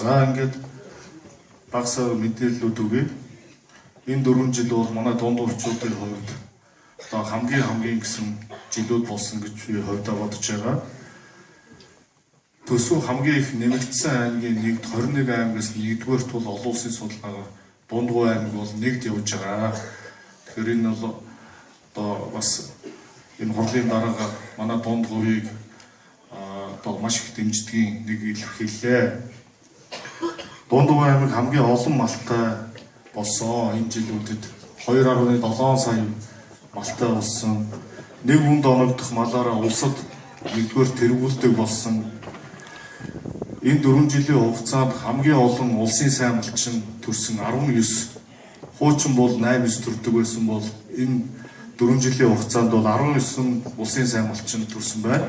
За ингээд багсаа мэдээллүүд өгье. Энэ 4 жил бол манай дунд орчуудын хувьд одоо хамгийн гэсэн жилүүд болсон гэж би хувьдаа бодож байгаа. Төсөв хамгийн их нэмэгдсэн аймгийн 21 аймгаас 1-р тул олон улсын судалгаагаар Дундгуй аймаг бол нэгд явж байгаа. Тэгэхээр энэ бол одоо бас энэ хурлын дараагаар манай Дундгуйг одоо маш их дэмждгийн нэг илэрхийллээ. Дундгуй аймаг хамгийн олон малтай болсон. Энэ жилүүдэд 2.7 сая малтай болсон. Нэг хүнд оногдох малаараа улсад 1-р тэргүүлдэг болсон. Энэ 4 жилийн хугацаанд хамгийн олон улсын сайн малчин төрсөн 19. Хуучин бол 8-9 төрдөг байсан бол энэ 4 жилийн хугацаанд бол 19 улсын сайн малчин төрсөн байна.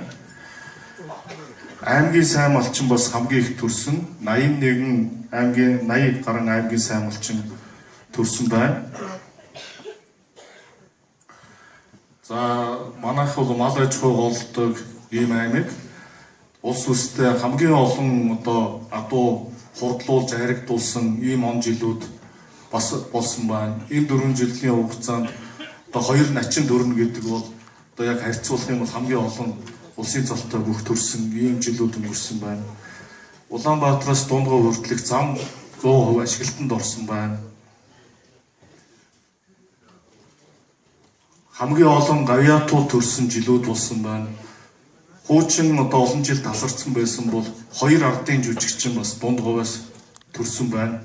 Аймгийн сайн малчин бас хамгийн их төрсөн. 81 аймгийн 80 гаруй аймгийн сайн малчин төрсөн байна. За манайх бол мал аж ахуйг олдог ийм аймаг. Улс үстэй хамгийн олон одоо адуу хурдлуулж харигдуулсан ийм он жилүүд бас болсон байна. Энэ 4 жилийн хугацаанд одоо 2 начин төрнө гэдэг бол одоо яг харьцуулах юм бол хамгийн олон улсын цолтой бүх төрсөн ийм жилүүд өнгөрсөн байна. Улаанбаатараас Дундгуй хүртэлх зам 100% ашиглалтанд орсон байна. Хамгийн олон гавьяатуу төрсөн жилүүд болсон байна. Хуучин одоо олон жил тасарсан байсан бол 2 ардын жүжигчин бас Дундгуйгаас төрсөн байна.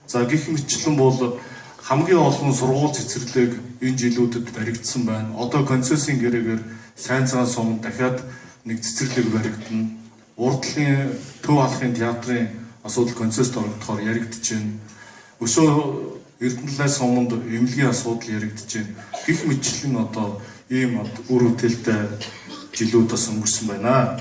За гэх мэтчлэн бол хамгийн олон сургууль цэцэрлэг энэ жилүүдэд баригдсан байна. Одоо концессийн гэрээгээр сайн цагаан сум дахиад нэг цэцэрлэг баригдана. Урдлын Төв алхын театрын асуудал концессд орогдохоор яригдчихэв. Өшөө Эрдэнэлээ суманд эмнэлгийн асуудал яригдчихэв. Гэх мэтчлэн одоо ийм үр бүтээлтэй жилүүд бас өнгөрсөн байна.